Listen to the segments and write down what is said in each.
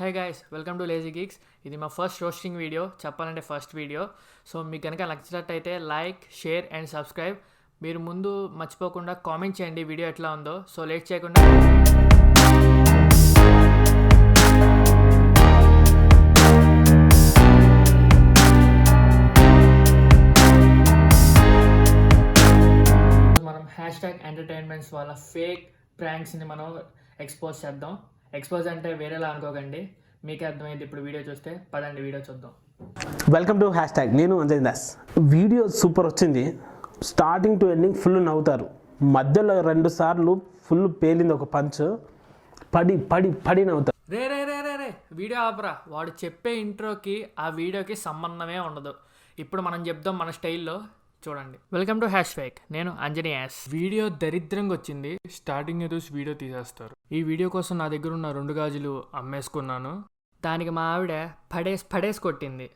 Hey guys, welcome to lazy gigs. ఇది మా first roasting video, చెప్పాలంటే ఫస్ట్ వీడియో. సో మీకు కనుక నచ్చినట్టయితే లైక్, షేర్ అండ్ సబ్స్క్రైబ్. మీరు ముందు మర్చిపోకుండా కామెంట్ చేయండి వీడియో ఎట్లా ఉందో. సో లేట్ చేయకుండా మనం #ఎంటర్టైన్మెంట్స్ వాళ్ళ ఫేక్ ప్రాంక్స్ని మనం ఎక్స్పోజ్ చేద్దాం. ఎక్స్పోజ్ అంటే వేరేలా అనుకోకండి, మీకే అర్థమైంది ఇప్పుడు వీడియో చూస్తే. పదండి వీడియో చూద్దాం. Welcome to #. నేను అంజయ్ దాస్. వీడియో సూపర్ వచ్చింది. స్టార్టింగ్ టు ఎండింగ్ ఫుల్ నవ్వుతారు. మధ్యలో 2 సార్లు ఫుల్ పేలింది ఒక పంచ్. పడి నవ్వుతారు. రే రే రే రే రే వీడియో ఆపరా. వాడు చెప్పే ఇంట్రోకి ఆ వీడియోకి సంబంధమే ఉండదు. ఇప్పుడు మనం చెప్దాం మన స్టైల్లో. చూడండి. Welcome to #. నేను అంజనీ యాస్. వీడియో దరిద్రంగా వచ్చింది. స్టార్టింగ్ చూసి వీడియో తీసేస్తారు. ఈ వీడియో కోసం నా దగ్గర ఉన్న 2 గాజులు అమ్మేసుకున్నాను. దానికి మా ఆవిడ పడేసి కొట్టింది.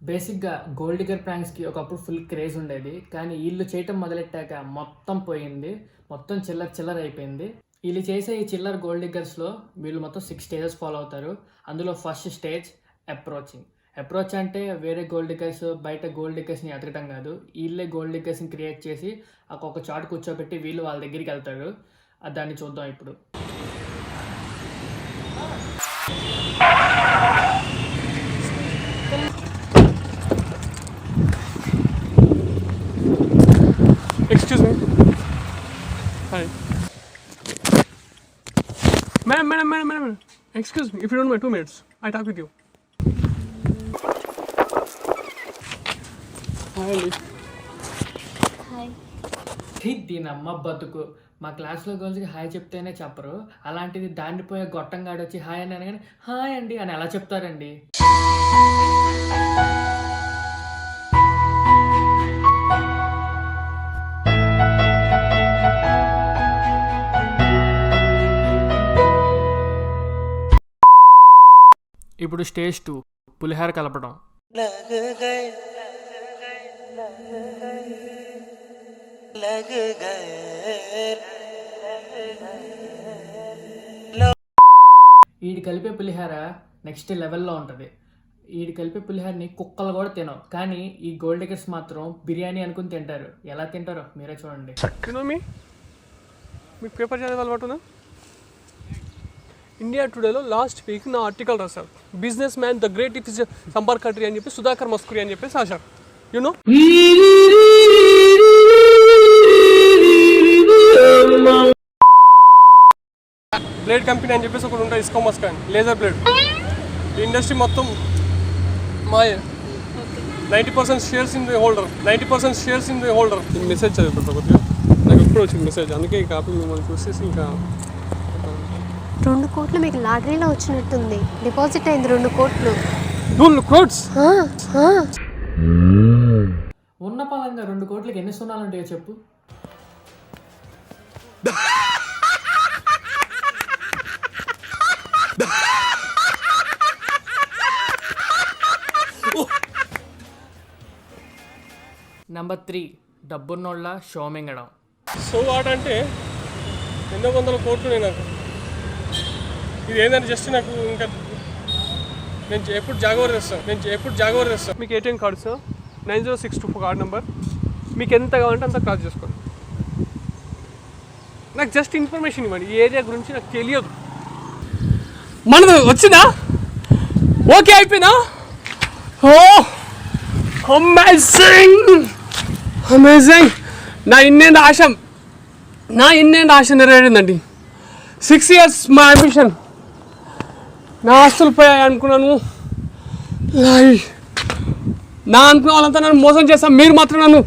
బేసిక్గా గోల్డ్ డిగ్గర్ ప్రాంక్స్కి ఒకప్పుడు ఫుల్ క్రేజ్ ఉండేది, కానీ వీళ్ళు చేయటం మొదలెట్టాక మొత్తం పోయింది. మొత్తం చిల్లర అయిపోయింది. వీళ్ళు చేసే ఈ చిల్లర గోల్డ్ డిగ్గర్స్లో వీళ్ళు మొత్తం 6 స్టేజెస్ ఫాలో అవుతారు. అందులో ఫస్ట్ స్టేజ్ అప్రోచ్ అంటే వేరే గోల్డ్ డిగ్గర్స్ బయట గోల్డ్ డిగ్గర్స్ని ఎతకటం కాదు. వీళ్ళే గోల్డ్ డిగ్గర్స్ని క్రియేట్ చేసి ఒక చాట్ కూర్చోబెట్టి వీళ్ళు వాళ్ళ దగ్గరికి వెళ్తారు. దాన్ని చూద్దాం ఇప్పుడు. Excuse me. Hi. Madam. Excuse me. If you don't mind, 2 minutes. I talk with you. Hi. దీనమ్మ బతుకు. మా క్లాస్లో గర్ల్స్కి హాయ్ చెప్తేనే చెప్పరు, అలాంటిది దాండిపోయే గొట్టంగాడు వచ్చి హాయ్ అని అనగానే హాయ్ అండి అని ఎలా చెప్తారండి? ఇప్పుడు స్టేజ్ 2 పులిహార కలపడం. ఈడు కలిపే పులిహార నెక్స్ట్ లెవెల్లో ఉంటుంది. ఈడు కలిపే పులిహారని కుక్కలు కూడా తినవు, కానీ ఈ గోల్డ్ డిగ్గర్స్ మాత్రం బిర్యానీ అనుకుని తింటారు. ఎలా తింటారో మీరే చూడండి. మీకు పేపర్ చదివే అలవాటు ఉందా? ఇండియా టుడేలో లాస్ట్ వీక్ నా ఆర్టికల్ రాశారు. Business man the great if Sampark country అని చెప్పి సుధాకర్ మస్కూరి అని చెప్పేసి రాశారు. యూనో బ్లేడ్ కంపెనీ అని చెప్పేసి ఒకటి ఉంటుంది, ఇస్కోమస్ కానీ లేజర్ బ్లేడ్. ఈ ఇండస్ట్రీ మొత్తం మాయ. 90% షేర్స్ ఇన్ ది హోల్డర్. ఈ మెసేజ్ చదివిపోతా కొద్దిగా. నాకు ఎప్పుడు వచ్చింది మెసేజ్, అందుకే ఈ కాపీ మిమ్మల్ని చూసేసి ఇంకా 2 కోట్లు మీకు లాటరీలో వచ్చినట్టుంది. డిపాజిట్ అయింది 2 కోట్లు. 2 crores? ఉన్న పలంగా 2 కోట్లకి ఎన్ని సున్నాలుంటాయో చెప్పు. నెంబర్ 3 డబ్బున్నోళ్ళ షో మింగడం. సో వాట్ అంటే ఎన్నో వందల కోట్లు. నాకు ఇది ఏంటంటే జస్ట్ నాకు ఇంకా నేను ఎప్పుడు జాగ్రత్త చేస్తాను. మీకు ATM card sir 9062 card number. మీకు ఎంత కావాలంటే అంత క్రాస్ చేసుకోండి. నాకు జస్ట్ ఇన్ఫర్మేషన్ ఇవ్వండి. ఈ ఏరియా గురించి నాకు తెలియదు. మనది వచ్చిందా? ఓకే అయిపోయినా? ఓ అమేజింగ్. నా ఇన్నేంటి ఆశ నెరవేరిందండి. 6 years మా అంబిషన్. నా ఆస్తులు పోయాయి అనుకున్నాను. నా అనుకున్న వాళ్ళంతా నన్ను మోసం చేస్తాను, మీరు మాత్రం నన్ను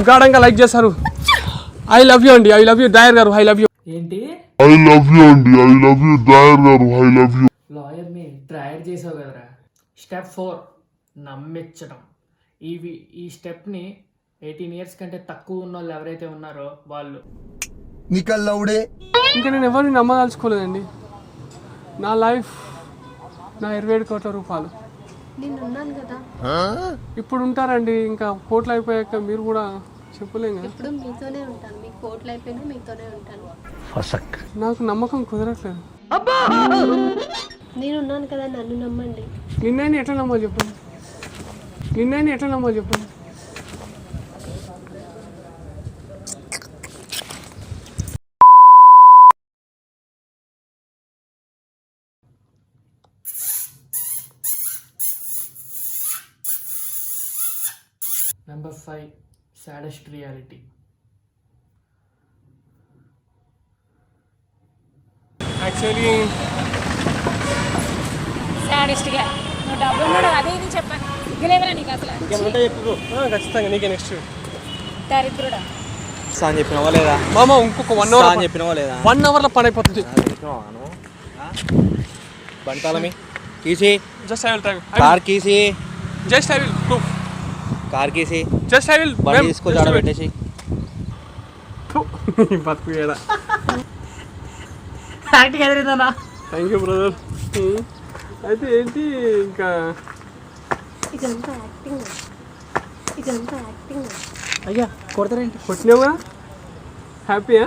గాఢంగా లైక్ చేశారు. ఐ లవ్ యూ అండి. ఐ లవ్ యూ డ్రైవర్ గారు. I love you. ఏంటి? ఐ లవ్ యూ అండి. ఐ లవ్ యూ డ్రైవర్ గారు. I love you. లాయర్ని డ్రైవర్ చేసావు కదరా. స్టెప్ 4 నమ్మించడం. ఈ స్టెప్ని 18 years కంటే తక్కువ ఉన్న వాళ్ళు ఎవరైతే ఉన్నారో వాళ్ళు. ఇంకా నేను ఎవరిని నమ్మదలుచుకోలేదండి. నా లైఫ్ నా 27 కోట్ల రూపాయలు. నేను ఉన్నాను కదా. ఇప్పుడు ఉంటారండి, ఇంకా కోట్లు అయిపోయాక మీరు కూడా చెప్పలేము. ఇప్పుడు మీతోనే ఉంటాను. మీ కోట్లు అయిపోయినా మీతోనే ఉంటాను. నాకు నమ్మకం కుదరట్లేదు. నేనున్నాను కదా, నన్ను నమ్మండి. నిన్నైనా ఎట్లా నమ్మాలి చెప్పండి, నిన్నైనా ఎట్లా నమ్మాలి చెప్పండి. Number 5 saddest reality. యాక్చువల్లీ సాడిస్ట్గా నువ్వు డబ్బులు కూడా అదే ఇది చెప్పాను సిగ్గులేవరా నీకు అసలు ఖచ్చితంగా నీకే నెక్స్ట్ దరిద్రుడా. అని చెప్పినావా లేదా? మామ ఇంకొక 1 అని అవర్ చెప్పినావా లేదా? 1 అవర్లో పని అయిపోతుంది. బంటాలమి కీసి, just I will drive, car కీసి, just I will proof, car కీసి, జస్ట్ ఐ విల్ బండి తీసుకొచ్చి ఆడ పెట్టేసి. బతుకు ఏడా. యాక్టింగ్ ఎదురుందన్నా. Thank you brother. అయితే ఏంటి ఇంకా ఇదంతా యాక్టింగ్, ఇదంతా యాక్టింగ్. అయ్యా కొడతారేంటి? కొట్టినావుగా, హ్యాపీయా?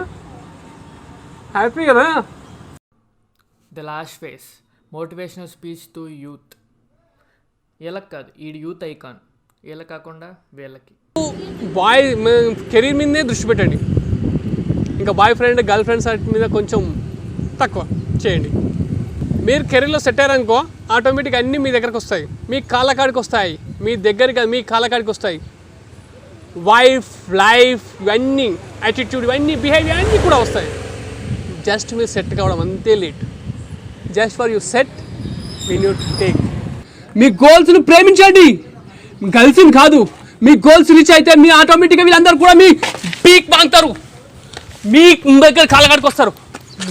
హ్యాపీ కదా. The last face motivational speech to youth. వీళ్ళకి కాదు, ఈ యూత్ ఐకాన్. వీళ్ళకి కాకుండా వీళ్ళకి. బాయ్ కెరీర్ మీదనే దృష్టి పెట్టండి, ఇంకా బాయ్ ఫ్రెండ్ గర్ల్ ఫ్రెండ్స్ వాటి మీద కొంచెం తక్కువ చేయండి. మీరు కెరీర్లో సెట్ అయ్యారనుకో ఆటోమేటిక్గా అన్నీ మీ దగ్గరకు వస్తాయి, మీ కాళ్ళకాడికి వస్తాయి, మీ దగ్గరికి మీ కాళ్ళకాడికి వస్తాయి. వైఫ్, లైఫ్, ఇవన్నీ యాటిట్యూడ్, ఇవన్నీ బిహేవియర్ అన్నీ కూడా వస్తాయి. జస్ట్ మీరు సెట్ కావడం అంతే late. Just for you set win you take. మీ గోల్స్ను ప్రేమించండి, గర్ల్స్ని కాదు. మీ గోల్స్ రీచ్ అయితే మీ ఆటోమేటిక్గా వీళ్ళందరూ కూడా మీ పీక్ మాంగుతారు, మీ దగ్గర కాళ్ళకాడికి వస్తారు.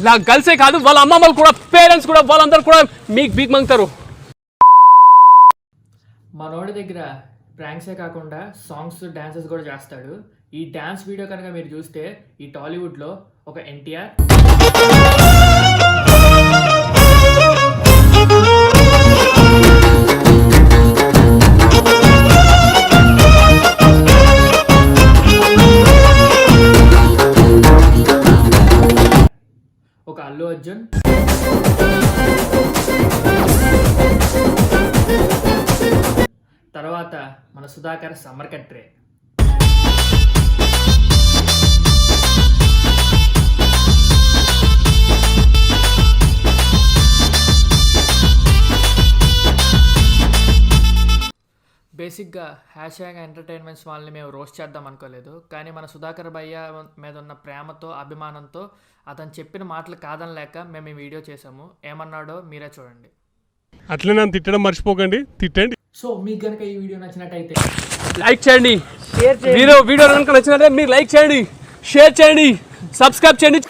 నా గర్ల్సే కాదు, వాళ్ళ అమ్మమ్మలు కూడా, పేరెంట్స్ కూడా, వాళ్ళందరూ కూడా మీకు పీక్ మాంగుతారు. మనోడి దగ్గర ప్రాంక్సే కాకుండా సాంగ్స్, డాన్సెస్ కూడా చేస్తాడు. ఈ డాన్స్ వీడియో కనుక మీరు చూస్తే ఈ టాలీవుడ్లో ఒక ఎన్టీఆర్, ఒక అల్లు అర్జున్, తర్వాత మన సుధాకర్ సమ్మర్ కట్రే. బేసిక్గా హ్యాష్-ట్యాగ్ ఎంటర్టైన్మెంట్స్ వాళ్ళని మేము రోస్ట్ చేద్దాం అనుకోలేదు, కానీ మన సుధాకర్ భయ్య మీద ఉన్న ప్రేమతో, అభిమానంతో అతను చెప్పిన మాటలు కాదనలేక మేము ఈ వీడియో చేసాము. ఏమన్నాడో మీరే చూడండి. అట్లనే నన్ను తిట్టడం మర్చిపోకండి, తిట్టండి. సో మీకు కనుక ఈ వీడియో నచ్చినట్టయితే లైక్ చేయండి, వీడియో కనుక నచ్చినట్లయితే మీరు లైక్ చేయండి, షేర్ చేయండి, సబ్స్క్రైబ్ చేయండి.